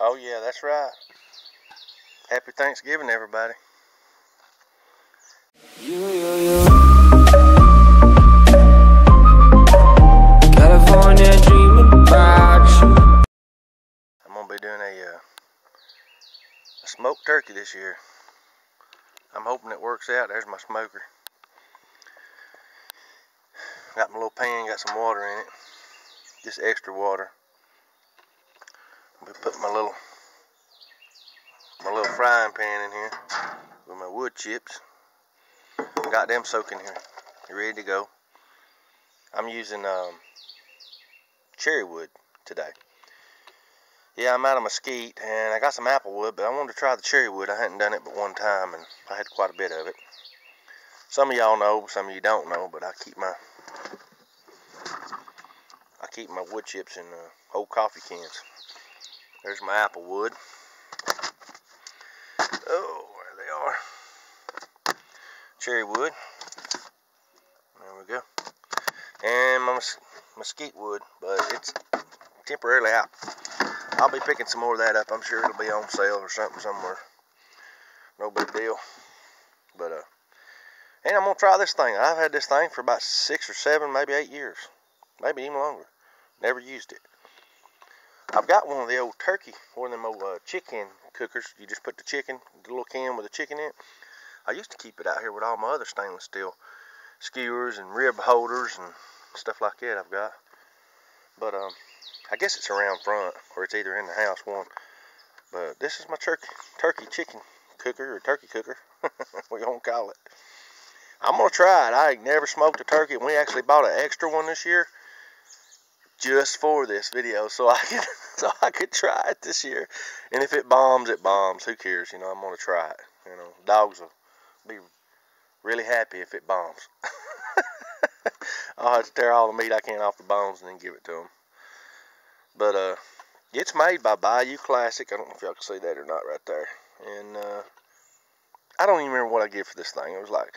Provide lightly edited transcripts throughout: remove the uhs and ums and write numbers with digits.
Oh yeah, that's right. Happy Thanksgiving, everybody. California dreaming about you. I'm gonna be doing a smoked turkey this year. I'm hoping it works out. There's my smoker. Got my little pan, got some water in it. Just extra water. I'm gonna put my little frying pan in here with my wood chips. Got them soaking here. They're ready to go. I'm using cherry wood today. Yeah, I'm out of mesquite, and I got some apple wood, but I wanted to try the cherry wood. I hadn't done it but one time, and I had quite a bit of it. Some of y'all know, some of you don't know, but I keep my wood chips in old coffee cans. There's my apple wood. Oh, there they are. Cherry wood. There we go. And my mesquite wood, but it's temporarily out. I'll be picking some more of that up. I'm sure it'll be on sale or something somewhere. No big deal. But and I'm gonna try this thing. I've had this thing for about 6 or 7, maybe 8 years, maybe even longer. Never used it. I've got one of the old one of them old chicken cookers. You just put the chicken, the little can with the chicken in it. I used to keep it out here with all my other stainless steel skewers and rib holders and stuff like that I've got. But I guess it's around front, or it's either in the house one. But this is my turkey chicken cooker, or turkey cooker, what you want to call it. I'm gonna try it. I ain't never smoked a turkey, and we actually bought an extra one this year just for this video, so I could try it this year. And if it bombs, it bombs. Who cares? You know, I'm gonna try it. You know, dogs will be really happy if it bombs. I'll have to tear all the meat I can off the bones and then give it to them. But it's made by Bayou Classic. I don't know if y'all can see that or not right there. And I don't even remember what I get for this thing. It was like,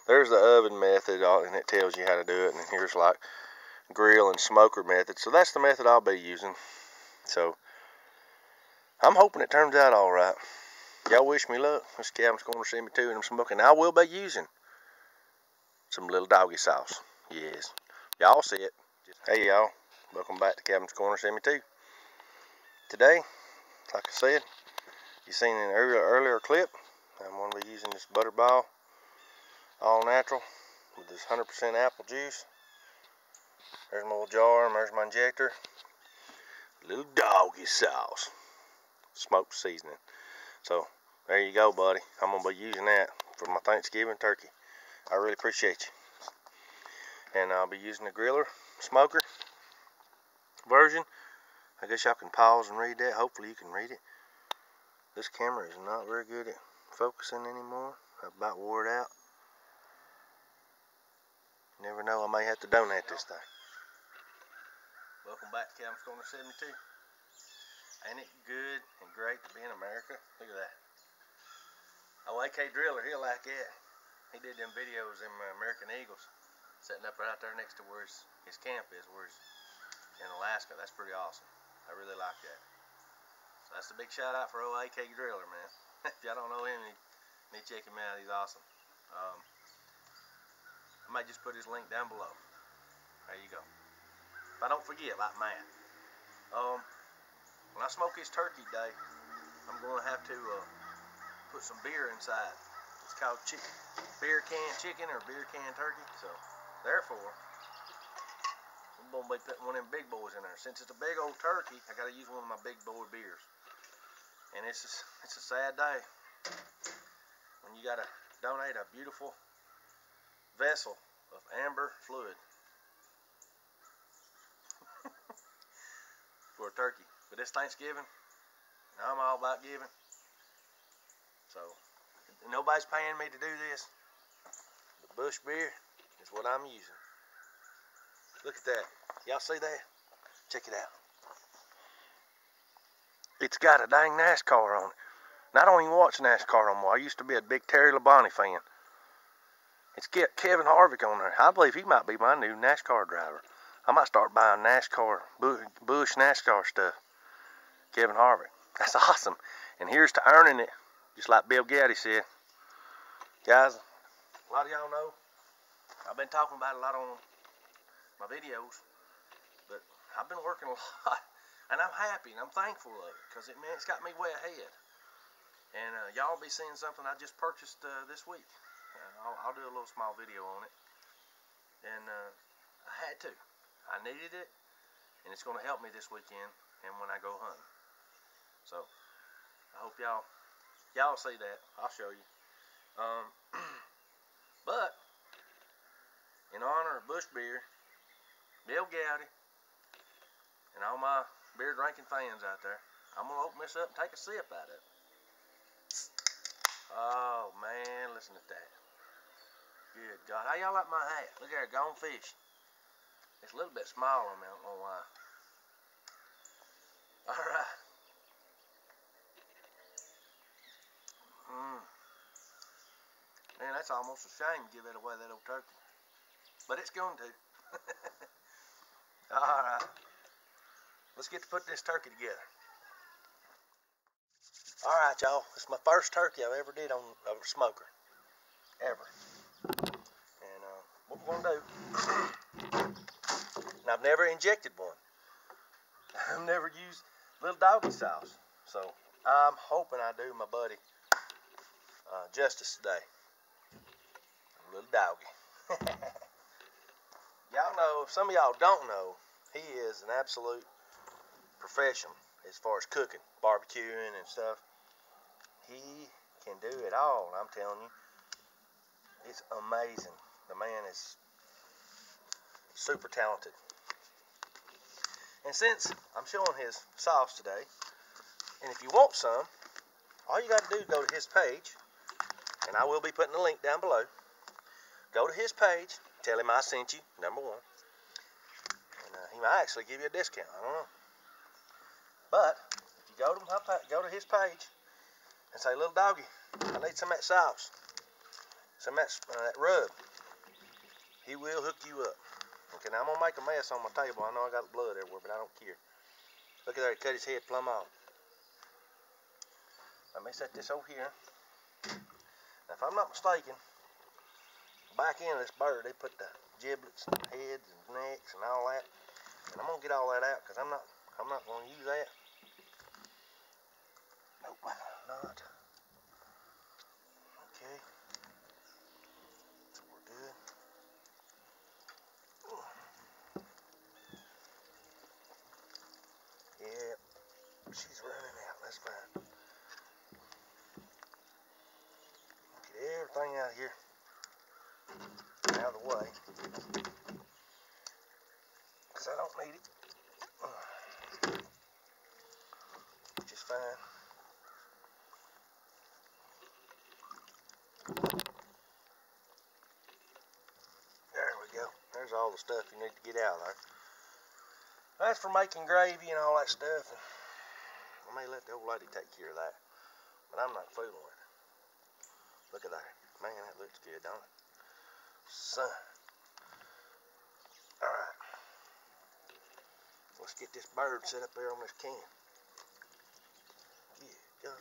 there's the oven method, and it tells you how to do it. And here's like grill and smoker method. So that's the method I'll be using. So I'm hoping it turns out all right. Y'all wish me luck. This cabin's going to see me too, and I'm smoking. I will be using some little doggy sauce. Yes. Y'all see it. Hey y'all. Welcome back to Cabin's Corner 72. Today, like I said, you seen in an earlier clip, I'm going to be using this Butterball all natural with this 100% apple juice. There's my little jar, and there's my injector. Little doggy sauce. Smoked seasoning. So, there you go, buddy. I'm going to be using that for my Thanksgiving turkey. I really appreciate you. And I'll be using the griller smoker version. I guess y'all can pause and read that. Hopefully you can read it. This camera is not very good at focusing anymore. I've about wore it out. You never know, I may have to donate this thing. Welcome back to Cabin's Corner 72. Ain't it good and great to be in America? Look at that. Oh, AK Driller, he'll like that. He did them videos in American Eagles, setting up right there next to where his camp is, where he's in Alaska. That's pretty awesome. I really like that. So that's a big shout out for old AK Driller, man. If y'all don't know him, you need to check him out. He's awesome. I might just put his link down below. There you go. If I don't forget, like Matt. When I smoke his turkey today, I'm going to have to put some beer inside. It's called beer can chicken or beer can turkey. So, therefore, I'm going to be putting one of them big boys in there. Since it's a big old turkey, I got to use one of my big boy beers. And it's a sad day when you got to donate a beautiful vessel of amber fluid for a turkey. But it's Thanksgiving, and I'm all about giving. So, nobody's paying me to do this. The Bush beer is what I'm using. Look at that. Y'all see that? Check it out. It's got a dang NASCAR on it. And I don't even watch NASCAR no more. I used to be a big Terry Labonte fan. It's got Kevin Harvick on there. I believe he might be my new NASCAR driver. I might start buying NASCAR, Bush NASCAR stuff. Kevin Harvick. That's awesome. And here's to earning it, just like Bill Gowdy said. Guys, a lot of y'all know, I've been talking about it a lot on my videos, but I've been working a lot, and I'm happy and I'm thankful of it, because it's got me way ahead. And y'all will be seeing something I just purchased this week. I'll do a little small video on it. And I had to. I needed it, and it's going to help me this weekend and when I go hunting. So I hope y'all see that. I'll show you. But in honor of Bush Beer, Bill Gowdy, and all my beer drinking fans out there, I'm gonna open this up and take a sip out of it. Oh man, listen to that. Good God. How y'all like my hat? Look at it, gone fish. It's a little bit small on me, I don't know why. Alright. Man, that's almost a shame to give it away, that old turkey. But it's going to. Alright. Let's get to put this turkey together. Alright, y'all. It's my first turkey I've ever did on a smoker. Ever. And what we're going to do, and I've never injected one. I've never used little doggy sauce. So I'm hoping I do my buddy justice today. Little doggy. Y'all know, some of y'all don't know, he is an absolute professional as far as cooking, barbecuing and stuff. He can do it all, I'm telling you. It's amazing. The man is super talented. And since I'm showing his sauce today, and if you want some, all you got to do is go to his page, and I will be putting the link down below. Go to his page, tell him I sent you, number one. And he might actually give you a discount, I don't know. But if you go to his page and say, little doggy, I need some of that sauce, some of that rub, he will hook you up. Okay, now I'm going to make a mess on my table. I know I got blood everywhere, but I don't care. Look at there, he cut his head plumb off. Let me set this over here. Now, if I'm not mistaken, back end of this bird, they put the giblets and heads and necks and all that. And I'm going to get all that out, because I'm not going to use that. Nope, not. Okay. So we're good. Yep. She's running out. That's fine. Get everything out of here. Out of the way. Because I don't need it. Which is fine. There we go. There's all the stuff you need to get out of there. That's for making gravy and all that stuff. I may let the old lady take care of that. But I'm not fooling with it. Look at that. Man, that looks good, don't it? Son. Alright. Let's get this bird set up there on this can. Yeah, go.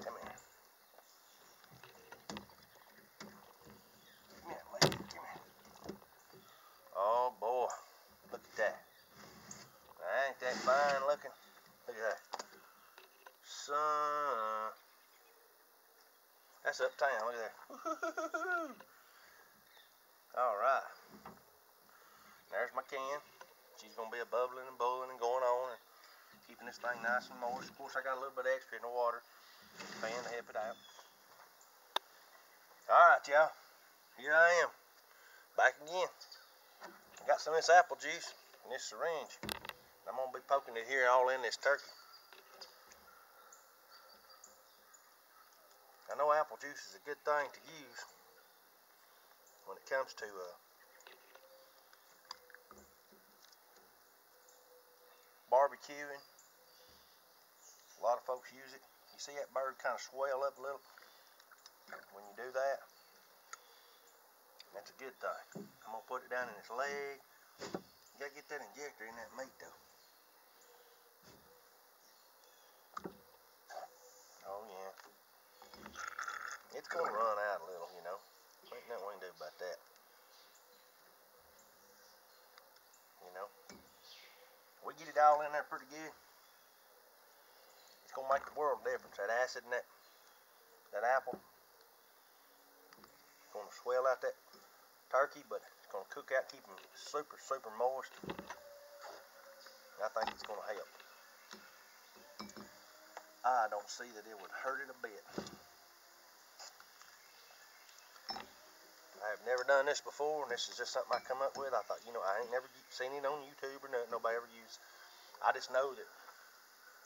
Come here. Come here, lady. Come here. Oh, boy. Look at that. Ain't that fine looking? Look at that. Son. That's uptown. Look at that. Alright. There's my can. She's going to be a bubbling and boiling and going on and keeping this thing nice and moist. Of course, I got a little bit extra in the water. Fan to help it out. Alright, y'all. Here I am. Back again. I got some of this apple juice in this syringe. I'm going to be poking it here all in this turkey. I know apple juice is a good thing to use when it comes to barbecuing. A lot of folks use it. You see that bird kind of swell up a little when you do that. That That's a good thing. I'm gonna put it down in its leg. You gotta get that injector in that meat though. Oh yeah. It's gonna run out a little, you know. Ain't nothing we can do about that. You know. We get it all in there pretty good. It's gonna make the world of difference. That acid in that apple. It's gonna swell out that turkey, but it's gonna cook out, keep them super, super moist. I think it's gonna help. I don't see that it would hurt it a bit. I have never done this before, and this is just something I come up with. I thought, you know, I ain't never seen it on YouTube or nothing. Nobody ever used. I just know that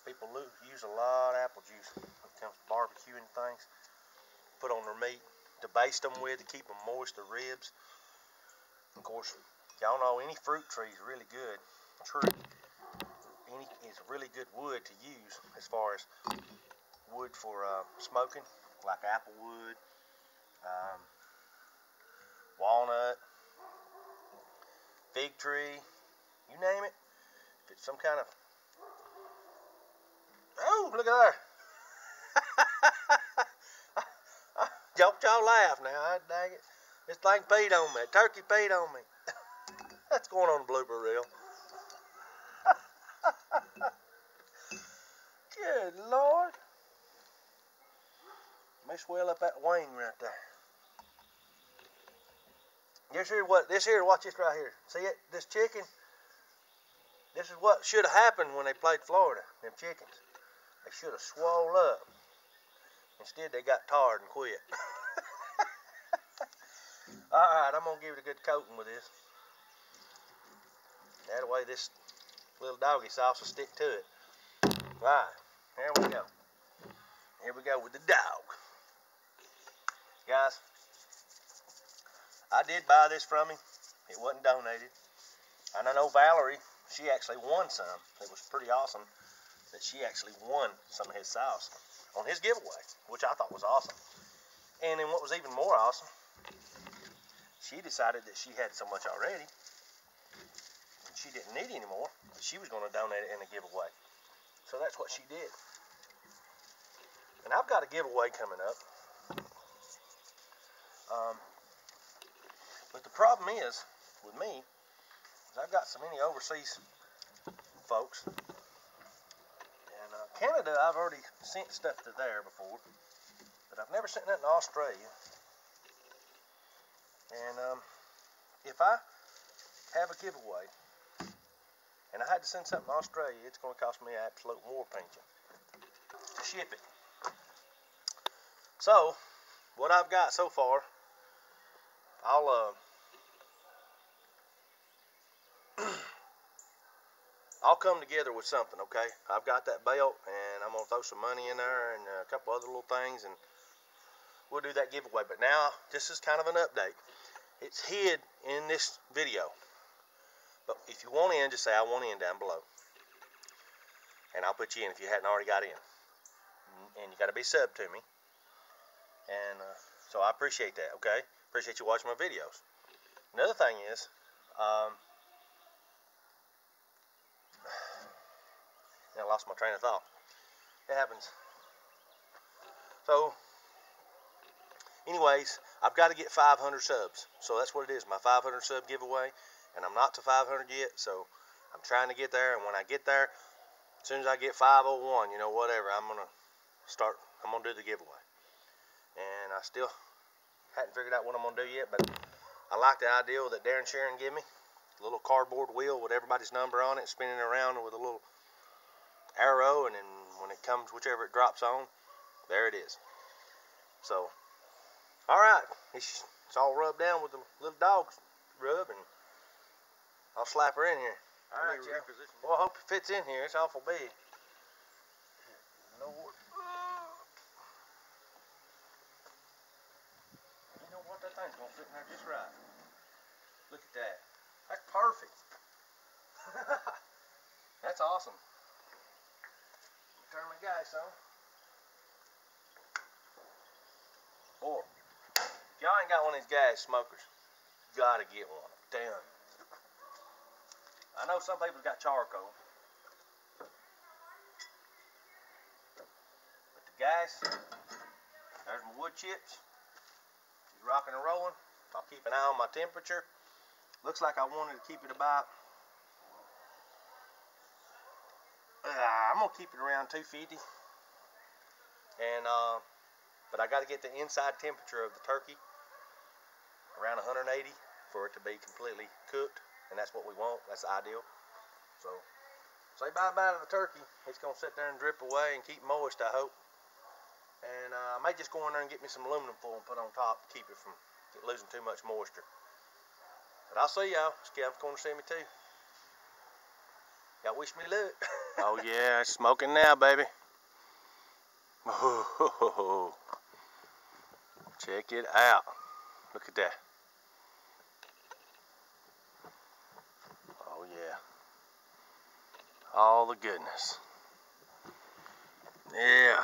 people use a lot of apple juice when it comes to barbecuing things. Put on their meat to baste them with to keep them moist, the ribs. Of course, y'all know any fruit tree is really good. Any is really good wood to use as far as wood for smoking, like apple wood, walnut, fig tree, you name it. If it's some kind of, oh, look at there. Y'all laugh now, dang it. This thing peed on me, turkey peed on me. That's going on the blooper reel. Good Lord. May swell up that wing right there. Watch this right here. See it? This chicken? This is what should have happened when they played Florida, them chickens. They should have swole up. Instead, they got tired and quit. Alright, I'm going to give it a good coating with this. That way this little doggy sauce will stick to it. Alright, here we go. Here we go with the dog. Guys, I did buy this from him. It wasn't donated. And I know Valerie, she actually won some. It was pretty awesome that she actually won some of his sauce on his giveaway, which I thought was awesome. And then what was even more awesome, she decided that she had so much already, and she didn't need any more, but she was going to donate it in a giveaway. So that's what she did. And I've got a giveaway coming up. But the problem is, with me, is I've got so many overseas folks. And Canada, I've already sent stuff to there before, but I've never sent nothing to Australia. And if I have a giveaway, and I had to send something to Australia, it's going to cost me an absolute war pension to ship it. So, what I've got so far, I'll come together with something, okay? I've got that belt, and I'm going to throw some money in there and a couple other little things, and we'll do that giveaway. But now, this is kind of an update. It's hid in this video. But if you want in, just say, I want in down below. And I'll put you in if you hadn't already got in. And you got to be sub to me. And so I appreciate that, okay? Appreciate you watching my videos. Another thing is, I lost my train of thought. It happens. So, anyways, I've got to get 500 subs. So that's what it is, my 500 sub giveaway. And I'm not to 500 yet, so I'm trying to get there. And when I get there, as soon as I get 501, you know, whatever, I'm going to do the giveaway. And I still hadn't figured out what I'm going to do yet, but I like the idea that Darren Sharon gave me. A little cardboard wheel with everybody's number on it, spinning around with a little arrow, and then when it comes, whichever it drops on, there it is. So, alright, it's all rubbed down with the little dog rub, and I'll slap her in here. Alright, well, I hope it fits in here. It's awful big. Lord. You know what? That thing's going to fit in there just right. Look at that. That's perfect. That's awesome. Turn my gas on. Boy, if y'all ain't got one of these gas smokers, gotta get one. Damn. I know some people's got charcoal. But the gas, there's my wood chips. He's rocking and rolling. I'll keep an eye on my temperature. Looks like I wanted to keep it about, I'm gonna keep it around 250. And, but I gotta get the inside temperature of the turkey around 180 for it to be completely cooked. And that's what we want, that's ideal. So, say bye-bye to the turkey. It's gonna sit there and drip away and keep moist, I hope. And I may just go in there and get me some aluminum foil and put on top to keep it from losing too much moisture. But I'll see y'all. Scam's going to see me too. Y'all wish me luck. Oh yeah, it's smoking now, baby. Oh, check it out. Look at that. Oh yeah. All the goodness. Yeah.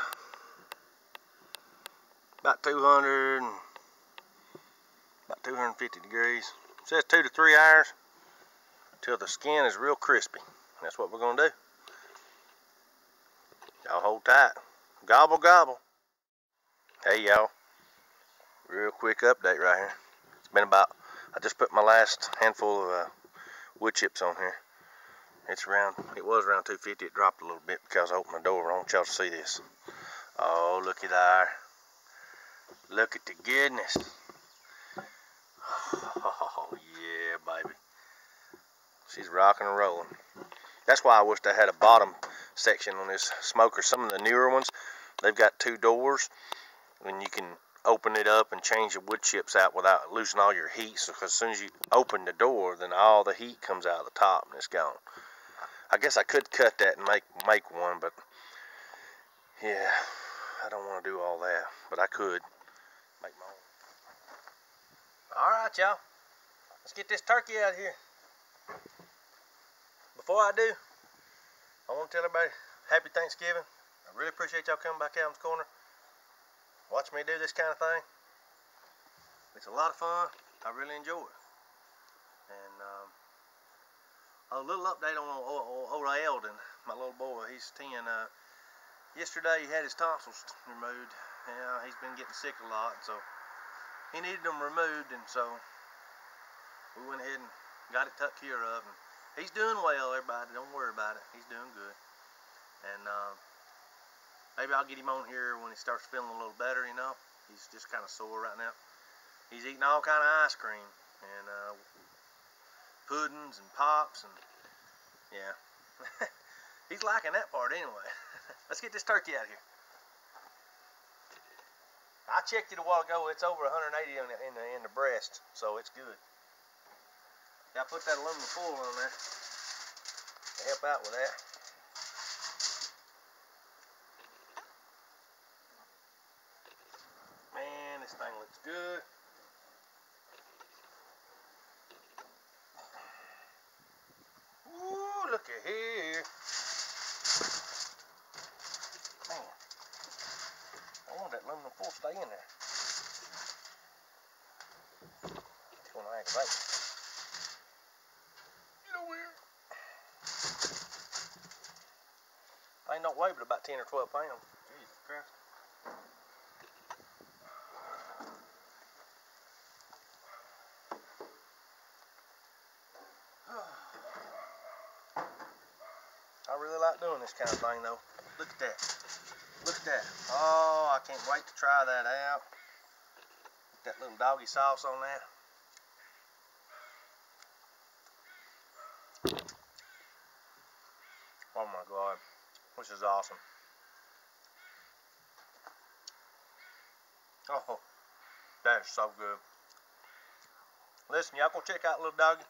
About 250 degrees. It says 2 to 3 hours till the skin is real crispy. That's what we're gonna do. Y'all hold tight. Gobble, gobble. Hey y'all, real quick update right here. It's been about, I just put my last handful of wood chips on here. It was around 250. It dropped a little bit because I opened the door. I want y'all to see this. Oh, looky there. Look at the goodness. Oh yeah, baby. She's rocking and rolling. That's why I wish I had a bottom section on this smoker. Some of the newer ones, they've got 2 doors, and you can open it up and change the wood chips out without losing all your heat. So as soon as you open the door, then all the heat comes out of the top and it's gone. I guess I could cut that and make one, but yeah, I don't want to do all that. But I could make my own. All right, y'all. Let's get this turkey out of here. Before I do, I want to tell everybody happy Thanksgiving. I really appreciate y'all coming by Calvin's Corner. Watch me do this kind of thing. It's a lot of fun. I really enjoy it. And a little update on old Eldon, my little boy. He's 10. Yesterday he had his tonsils removed. He's been getting sick a lot, so he needed them removed, and so we went ahead and got it took care of. And he's doing well, everybody. Don't worry about it. He's doing good. And maybe I'll get him on here when he starts feeling a little better, you know. He's just kind of sore right now. He's eating all kind of ice cream and puddings and pops, and yeah. He's liking that part anyway. Let's get this turkey out of here. I checked it a while ago. It's over 180 in the breast, so it's good. I put that aluminum foil on there to help out with that. Man, this thing looks good. Ooh, look at here. Man, I want that aluminum foil to stay in there. It's going to aggravate. Get over here. I ain't no weigh but about 10 or 12 pounds. Jesus Christ. I really like doing this kind of thing though. Look at that. Look at that. Oh, I can't wait to try that out. Get that little doggy sauce on that. Oh my God. This is awesome. Oh, that is so good. Listen, y'all go check out little doggy.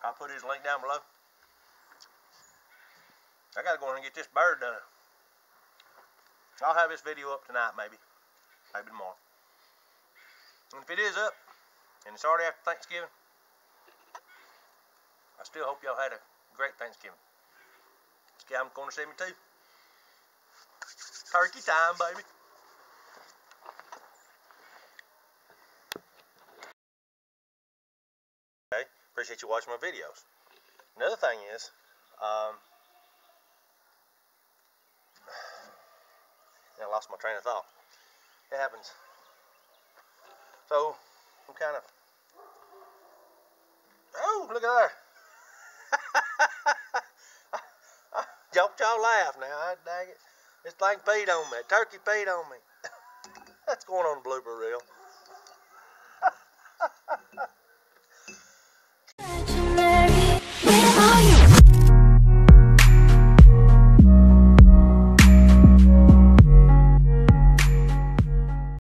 I'll put his link down below. I gotta go in and get this bird done. I'll have this video up tonight, maybe tomorrow. And if it is up, and it's already after Thanksgiving, I still hope y'all had a great Thanksgiving. Scam's going to see me too. Turkey time, baby. Appreciate you watching my videos. Another thing is, I lost my train of thought. It happens. So, I'm kind of, oh, look at there. Y'all laugh now, dang it. This thing peed on me. Turkey peed on me. That's going on the blooper reel.